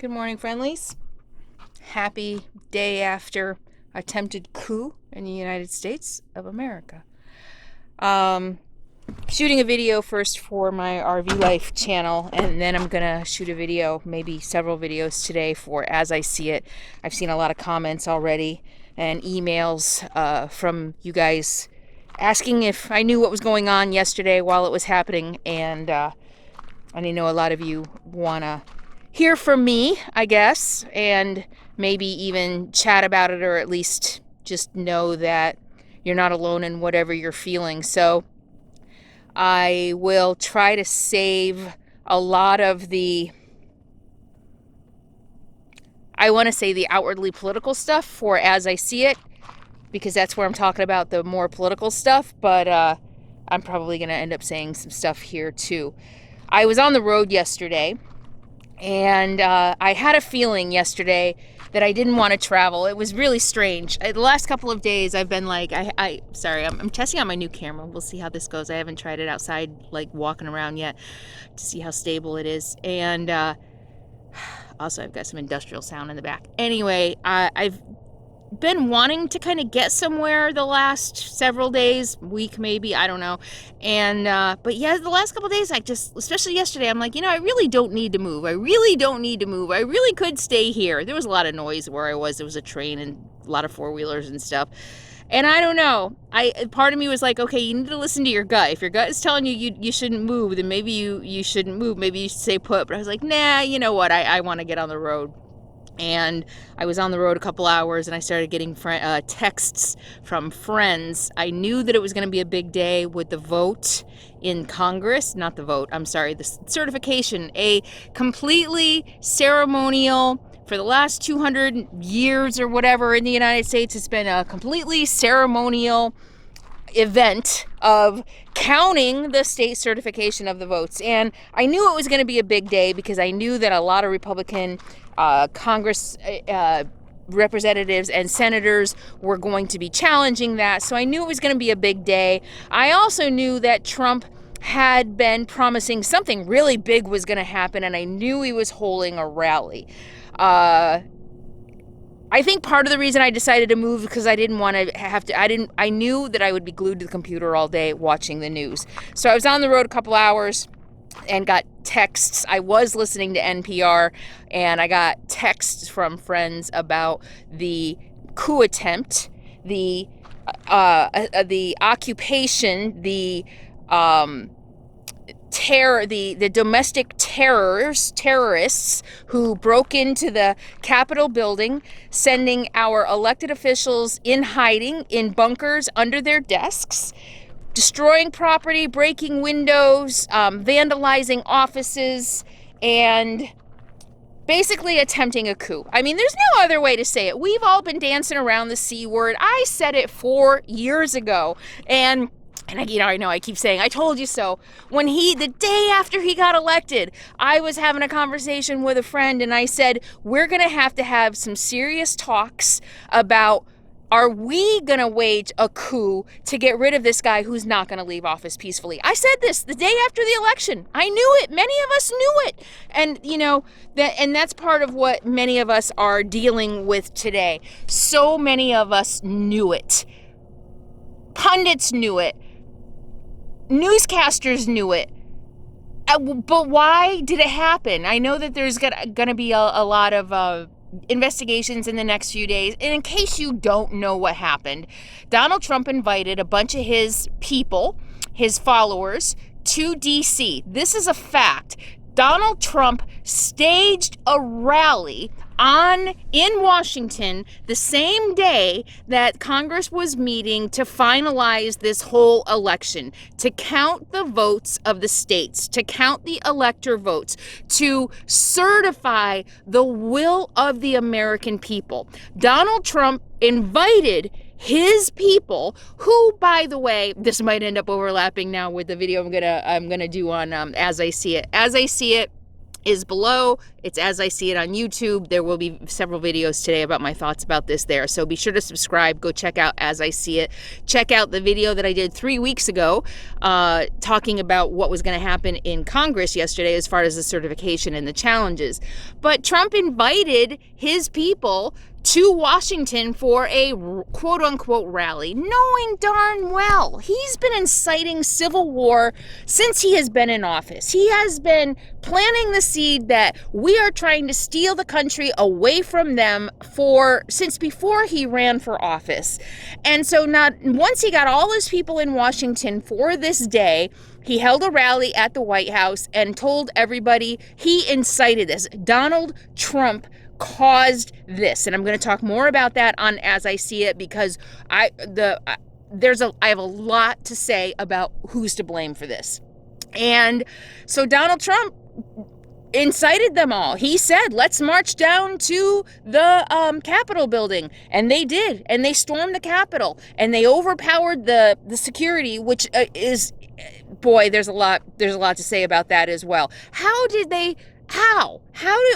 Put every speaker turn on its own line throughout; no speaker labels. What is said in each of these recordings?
Good morning, friendlies. Happy day after attempted coup in the United States of America. Shooting a video first for my RV Life channel, and then I'm gonna shoot a video, maybe several videos today for As I See It. I've seen a lot of comments already and emails from you guys asking if I knew what was going on yesterday while it was happening, and I know a lot of you wanna hear from me, I guess, and maybe even chat about it, or at least just know that you're not alone in whatever you're feeling. So I will try to save a lot of the, I want to say, the outwardly political stuff for As I See It, because that's where I'm talking about the more political stuff, but I'm probably going to end up saying some stuff here too. I was on the road yesterday, and I had a feeling yesterday that I didn't want to travel. It was really strange. The last couple of days I've been like, I'm testing out my new camera. We'll see how this goes. I haven't tried it outside, like walking around yet, to see how stable it is. And also I've got some industrial sound in the back. Anyway, I've been wanting to kind of get somewhere the last several days, week maybe, I don't know. And but yeah, the last couple of days, especially yesterday, I'm like, I really don't need to move. I really could stay here. There was a lot of noise where I was. There was a train and a lot of four-wheelers and stuff. And I don't know, part of me was like, okay, you need to listen to your gut. If your gut is telling you you shouldn't move, then maybe you shouldn't move. Maybe you should stay put. But I was like, nah, you know what? I want to get on the road. And I was on the road a couple hours, and I started getting texts from friends. I knew that it was going to be a big day with the vote in Congress. Not the vote, I'm sorry, the certification. A completely ceremonial, for the last 200 years or whatever in the United States, it's been a completely ceremonial event of counting the state certification of the votes. And I knew it was going to be a big day because I knew that a lot of Republican Congress representatives and senators were going to be challenging that. So I knew it was going to be a big day. I also knew that Trump had been promising something really big was going to happen, and I knew he was holding a rally. I think part of the reason I decided to move because I didn't want to I knew that I would be glued to the computer all day watching the news. So I was on the road a couple hours and got texts. I was listening to NPR, and I got texts from friends about the coup attempt, the occupation, the terror, the domestic terrorists who broke into the Capitol building, sending our elected officials in hiding in bunkers under their desks, destroying property, breaking windows, vandalizing offices, and basically attempting a coup. I mean, there's no other way to say it. We've all been dancing around the C word. I said it 4 years ago, and I know I keep saying, I told you so. When the day after he got elected, I was having a conversation with a friend, and I said, we're going to have some serious talks about, are we going to wage a coup to get rid of this guy who's not going to leave office peacefully? I said this the day after the election. I knew it. Many of us knew it. And that's part of what many of us are dealing with today. So many of us knew it. Pundits knew it. Newscasters knew it. But why did it happen? I know that there's going to be a lot of investigations in the next few days. And in case you don't know what happened, Donald Trump invited a bunch of his people, his followers, to D.C. This is a fact. Donald Trump staged a rally in Washington the same day that Congress was meeting to finalize this whole election, to count the votes of the states, to count the elector votes, to certify the will of the American people. Donald Trump invited his people, who, by the way, this might end up overlapping now with the video I'm gonna do on As I See It. As I See It is below. It's As I See It on YouTube. There will be several videos today about my thoughts about this there. So be sure to subscribe. Go check out As I See It. Check out the video that I did 3 weeks ago talking about what was going to happen in Congress yesterday as far as the certification and the challenges. But Trump invited his people to Washington for a quote-unquote rally, knowing darn well he's been inciting civil war since he has been in office. He has been planting the seed that we are trying to steal the country away from them since before he ran for office. And so once he got all his people in Washington for this day, he held a rally at the White House and told everybody he incited this. Donald Trump caused this, and I'm going to talk more about that on As I See It, because I have a lot to say about who's to blame for this. And so Donald Trump incited them all. He said, let's march down to the Capitol building. And they did. And they stormed the Capitol. And they overpowered the security, which is, boy, there's a lot to say about that as well. How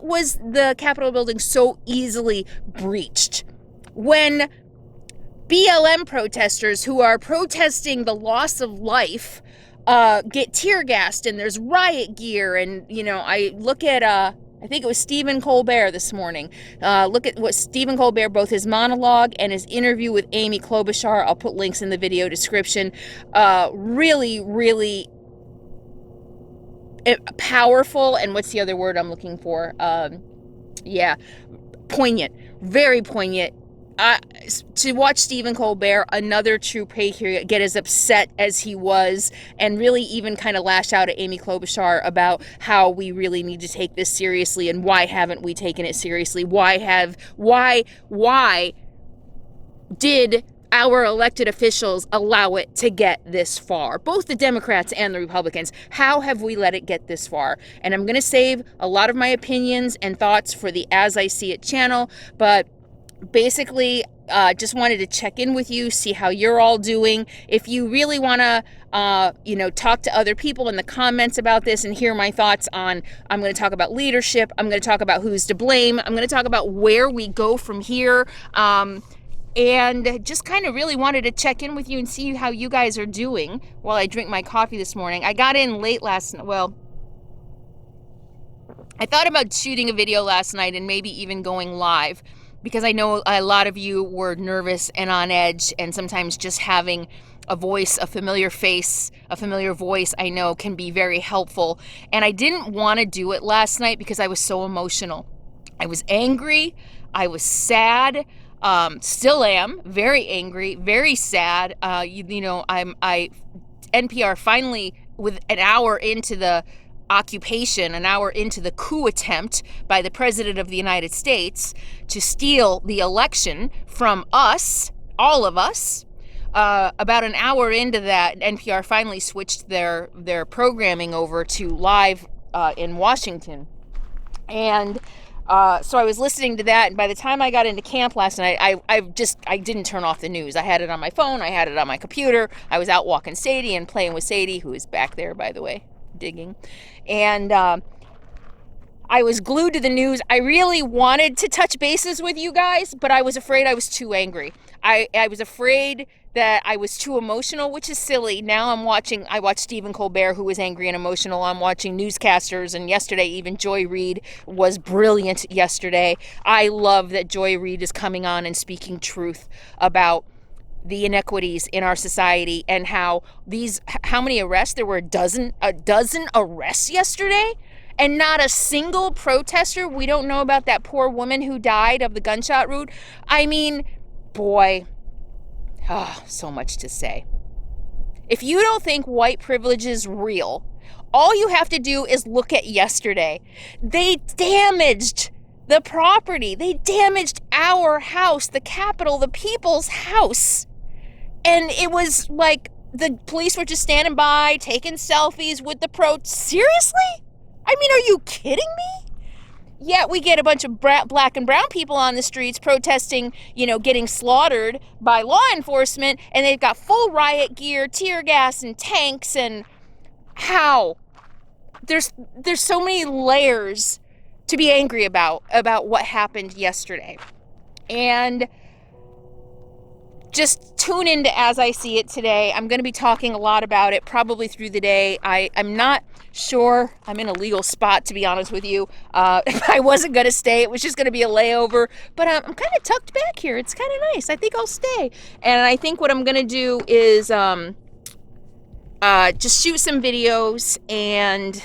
was the Capitol building so easily breached when BLM protesters who are protesting the loss of life get tear gassed and there's riot gear? And, I look at, I think it was Stephen Colbert this morning. Look at what Stephen Colbert, both his monologue and his interview with Amy Klobuchar. I'll put links in the video description. Really, really powerful, and what's the other word I'm looking for? Poignant, very poignant. To watch Stephen Colbert, another true patriot, get as upset as he was and really even kind of lash out at Amy Klobuchar about how we really need to take this seriously and why haven't we taken it seriously? Why did our elected officials allow it to get this far? Both the Democrats and the Republicans. How have we let it get this far? And I'm going to save a lot of my opinions and thoughts for the As I See It channel, but basically, just wanted to check in with you, see how you're all doing. If you really want to, talk to other people in the comments about this and hear my thoughts on, I'm going to talk about leadership. I'm going to talk about who's to blame. I'm going to talk about where we go from here. And just kind of really wanted to check in with you and see how you guys are doing while I drink my coffee this morning. I got in late last night. Well, I thought about shooting a video last night and maybe even going live, because I know a lot of you were nervous and on edge, and sometimes just having a voice, a familiar face, a familiar voice, I know can be very helpful. And I didn't want to do it last night because I was so emotional. I was angry. I was sad. Still am very angry, very sad. NPR finally, with an hour into the occupation, an hour into the coup attempt by the President of the United States to steal the election from us, all of us, about an hour into that, NPR finally switched their programming over to live in Washington. And so I was listening to that, and by the time I got into camp last night, I didn't turn off the news. I had it on my phone, I had it on my computer. I was out walking Sadie and playing with Sadie, who is back there, by the way, digging. And I was glued to the news. I really wanted to touch bases with you guys, but I was afraid I was too angry. I was afraid that I was too emotional, which is silly. Now I watch Stephen Colbert, who was angry and emotional. I'm watching newscasters, and yesterday even Joy Reid was brilliant yesterday. I love that Joy Reid is coming on and speaking truth about the inequities in our society and how many arrests? There were a dozen arrests yesterday, and not a single protester. We don't know about that poor woman who died of the gunshot wound. I mean, boy, so much to say. If you don't think white privilege is real, all you have to do is look at yesterday. They damaged the property. They damaged our house, the Capitol, the people's house. And it was like the police were just standing by, taking selfies with the Seriously? I mean, are you kidding me? Yet we get a bunch of black and brown people on the streets protesting, getting slaughtered by law enforcement, and they've got full riot gear, tear gas, and tanks. And how? there's so many layers to be angry about what happened yesterday. And just tune into As I See It today. I'm going to be talking a lot about it probably through the day. I'm not sure I'm in a legal spot, to be honest with you. I wasn't going to stay. It was just going to be a layover. But I'm kind of tucked back here. It's kind of nice. I think I'll stay. And I think what I'm going to do is just shoot some videos and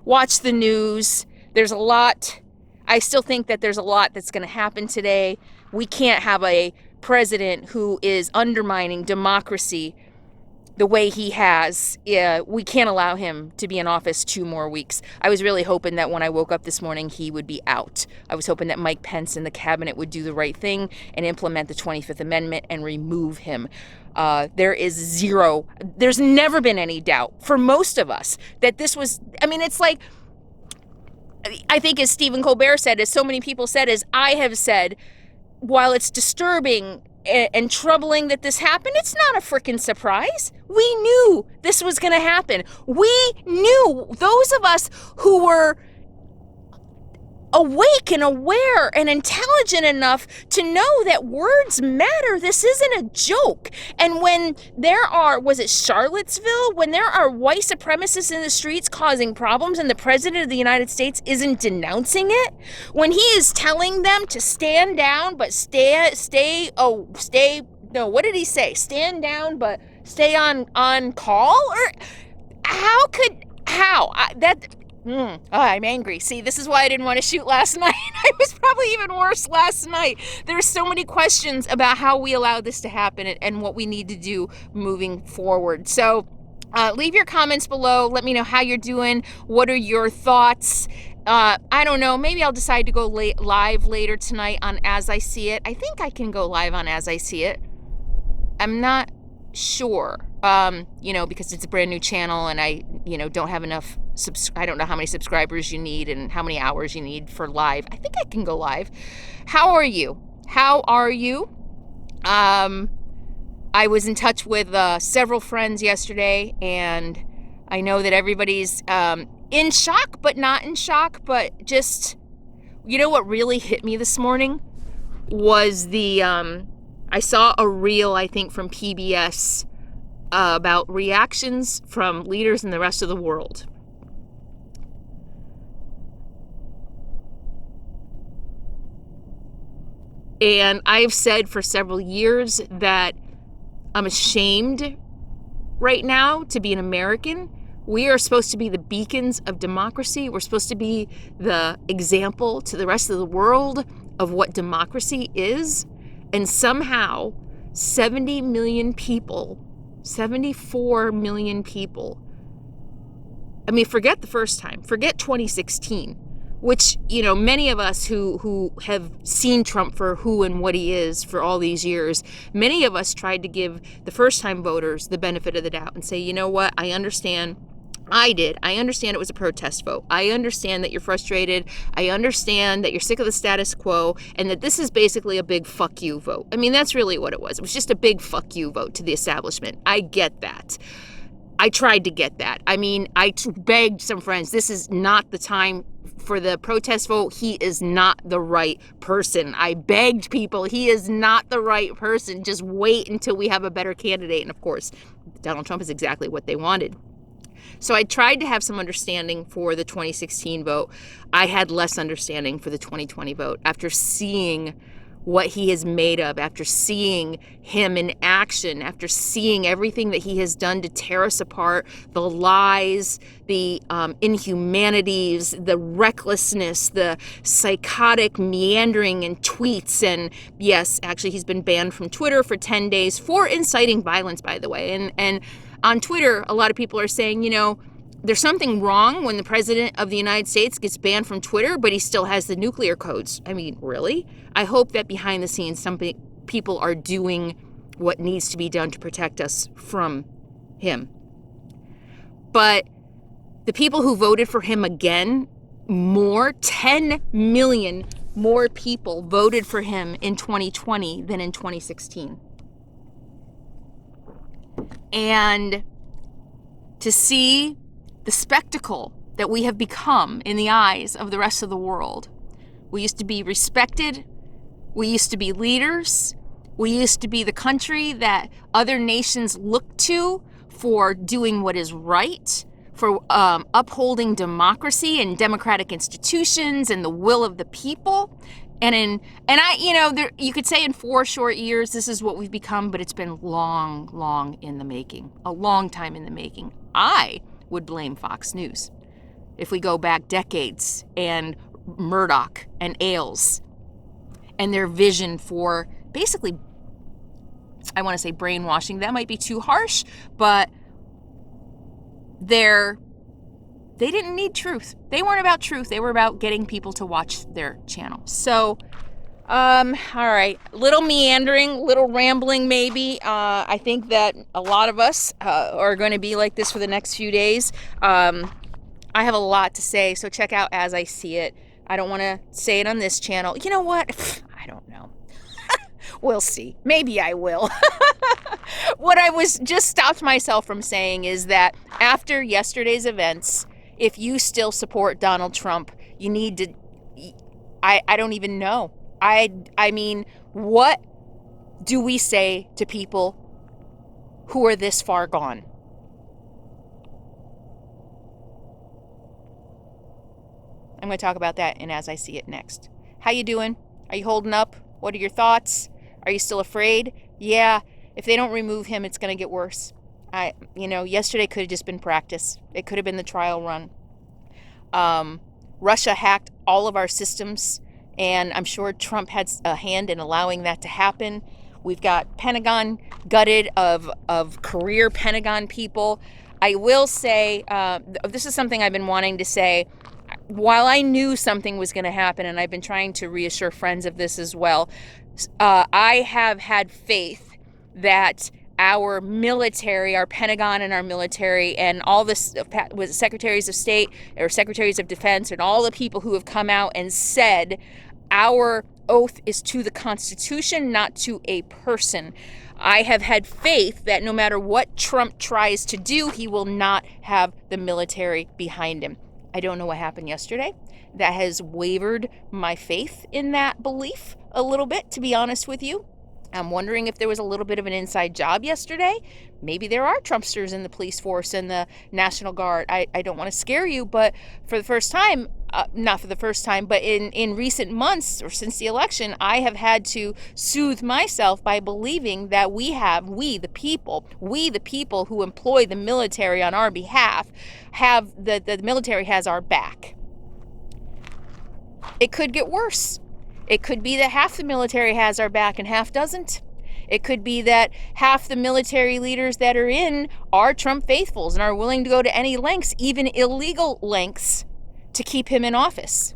watch the news. There's a lot. I still think that there's a lot that's going to happen today. We can't have a president who is undermining democracy the way he has. We can't allow him to be in office 2 more weeks. I was really hoping that when I woke up this morning, he would be out. I was hoping that Mike Pence and the cabinet would do the right thing and implement the 25th Amendment and remove him. There's never been any doubt for most of us that this was, I mean, it's like, I think as Stephen Colbert said, as so many people said, as I have said, while it's disturbing and troubling that this happened, it's not a freaking surprise. We knew this was going to happen. We knew, those of us who were awake and aware and intelligent enough to know that words matter. This isn't a joke. And when there are, was it Charlottesville? When there are white supremacists in the streets causing problems and the president of the United States isn't denouncing it, when he is telling them to stand down, but what did he say? Stand down, but stay on call? Or I'm angry. See, this is why I didn't want to shoot last night. I was probably even worse last night. There's so many questions about how we allowed this to happen and what we need to do moving forward. So leave your comments below. Let me know how you're doing. What are your thoughts? I don't know. Maybe I'll decide to go live later tonight on As I See It. I think I can go live on As I See It. I'm not sure, because it's a brand new channel and I, don't have enough. I don't know how many subscribers you need and how many hours you need for live. I think I can go live. How are you? I was in touch with several friends yesterday, and I know that everybody's in shock, but not in shock, but just, what really hit me this morning was I saw a reel, I think, from PBS about reactions from leaders in the rest of the world. And I've said for several years that I'm ashamed right now to be an American. We are supposed to be the beacons of democracy. We're supposed to be the example to the rest of the world of what democracy is. And somehow 70 million people, 74 million people, I mean, forget the first time, forget 2016, which, many of us who have seen Trump for who and what he is for all these years, many of us tried to give the first time voters the benefit of the doubt and say, you know what, I understand. I understand it was a protest vote. I understand that you're frustrated. I understand that you're sick of the status quo and that this is basically a big fuck you vote. I mean, that's really what it was. It was just a big fuck you vote to the establishment. I get that. I tried to get that. I mean, I begged some friends, this is not the time for the protest vote. He is not the right person. I begged people, he is not the right person. Just wait until we have a better candidate. And of course, Donald Trump is exactly what they wanted. So I tried to have some understanding for the 2016 vote. I had less understanding for the 2020 vote after seeing what he is made of, after seeing him in action, after seeing everything that he has done to tear us apart, the lies, the inhumanities, the recklessness, the psychotic meandering in tweets. And yes, actually, he's been banned from Twitter for 10 days for inciting violence, by the way. And on Twitter, a lot of people are saying, there's something wrong when the president of the United States gets banned from Twitter, but he still has the nuclear codes. I mean, really? I hope that behind the scenes, some people are doing what needs to be done to protect us from him. But the people who voted for him again, 10 million more people voted for him in 2020 than in 2016. And to see the spectacle that we have become in the eyes of the rest of the world. We used to be respected. We used to be leaders. We used to be the country that other nations look to for doing what is right, for upholding democracy and democratic institutions and the will of the people. You could say in 4 short years, this is what we've become, but it's been long in the making, a long time in the making. I would blame Fox News if we go back decades, and Murdoch and Ailes and their vision for basically, I want to say brainwashing. That might be too harsh, but they didn't need truth. They weren't about truth. They were about getting people to watch their channel. So, all right, little meandering, little rambling maybe. I think that a lot of us are going to be like this for the next few days. I have a lot to say, so check out As I See It. I don't want to say it on this channel. You know what? I don't know. We'll see. Maybe I will. What I was just stopped myself from saying is that after yesterday's events, if you still support Donald Trump, you need to, I don't even know. I mean, what do we say to people who are this far gone? I'm going to talk about that in As I See It next. How you doing? Are you holding up? What are your thoughts? Are you still afraid? Yeah, if they don't remove him, it's going to get worse. Yesterday could have just been practice. It could have been the trial run. Russia hacked all of our systems, and I'm sure Trump had a hand in allowing that to happen. We've got Pentagon gutted of career Pentagon people. I will say, this is something I've been wanting to say. While I knew something was going to happen, and I've been trying to reassure friends of this as well, I have had faith that our military, our Pentagon and our military, and all this with secretaries of state or secretaries of defense and all the people who have come out and said our oath is to the Constitution, not to a person. I have had faith that no matter what Trump tries to do, he will not have the military behind him. I don't know what happened yesterday. That has wavered my faith in that belief a little bit, to be honest with you. I'm wondering if there was a little bit of an inside job yesterday. Maybe there are Trumpsters in the police force and the National Guard. I don't want to scare you, but for the first time, not for the first time, but in recent months or since the election, I have had to soothe myself by believing that we the people who employ the military on our behalf, have the military has our back. It could get worse. It could be that half the military has our back and half doesn't. It could be that half the military leaders that are in are Trump faithfuls and are willing to go to any lengths, even illegal lengths, to keep him in office.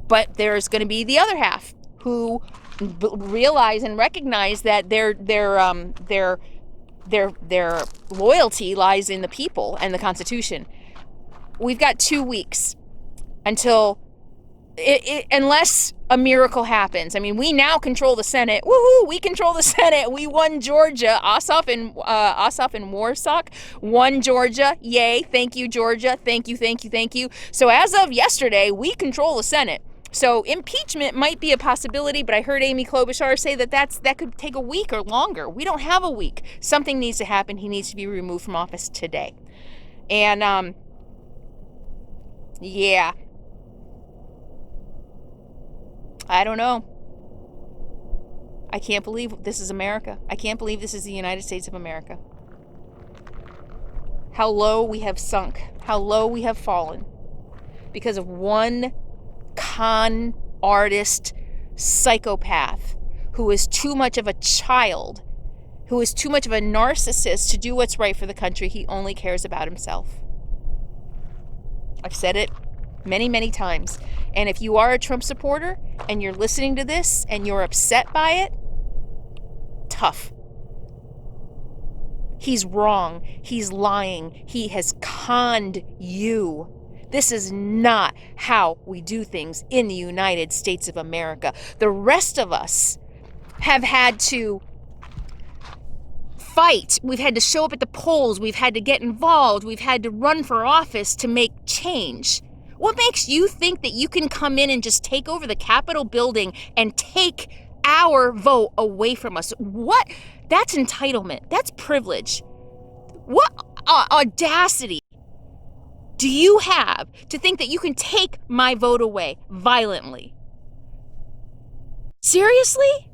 But there's going to be the other half who realize and recognize that their loyalty lies in the people and the Constitution. We've got 2 weeks until unless a miracle happens. I mean, we now control the Senate. Woohoo! We control the Senate. We won Georgia. Ossoff and Warsack won Georgia. Yay! Thank you, Georgia. Thank you. So as of yesterday, we control the Senate. So impeachment might be a possibility, but I heard Amy Klobuchar say that could take a week or longer. We don't have a week. Something needs to happen. He needs to be removed from office today. And yeah. I don't know. I can't believe this is America. I can't believe this is the United States of America. How low we have sunk. How low we have fallen. Because of one con artist psychopath who is too much of a child, who is too much of a narcissist to do what's right for the country. He only cares about himself. I've said it many times. And if you are a Trump supporter and you're listening to this and you're upset by it, tough. He's wrong. He's lying. He has conned you. This is not how we do things in the United States of America. The rest of us have had to fight. We've had to show up at the polls. We've had to get involved. We've had to run for office to make change. What makes you think that you can come in and just take over the Capitol building and take our vote away from us? What? That's entitlement. That's privilege. What audacity do you have to think that you can take my vote away violently? Seriously?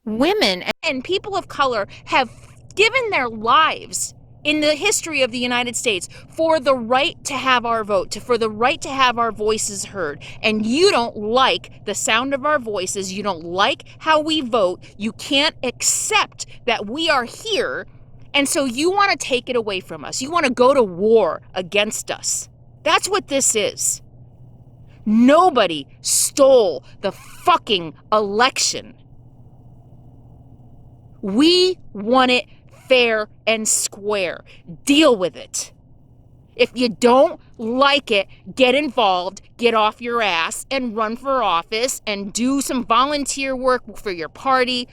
Women and people of color have given their lives in the history of the United States for the right to have our vote, for the right to have our voices heard. And you don't like the sound of our voices. You don't like how we vote. You can't accept that we are here. And so you want to take it away from us. You want to go to war against us. That's what this is. Nobody stole the fucking election. We won it fair and square. Deal with it. If you don't like it, get involved, get off your ass, and run for office and do some volunteer work for your party.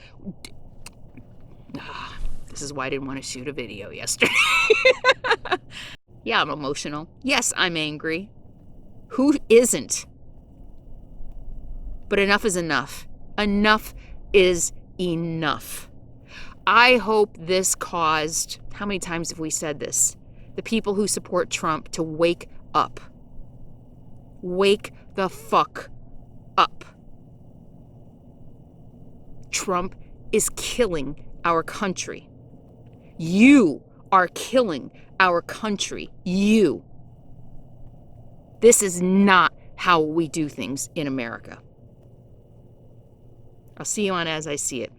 This is why I didn't want to shoot a video yesterday. Yeah, I'm emotional. Yes, I'm angry. Who isn't? But enough is enough. Enough is enough. I hope this caused, how many times have we said this? The people who support Trump to wake up. Wake the fuck up. Trump is killing our country. You are killing our country. You. This is not how we do things in America. I'll see you on As I See It.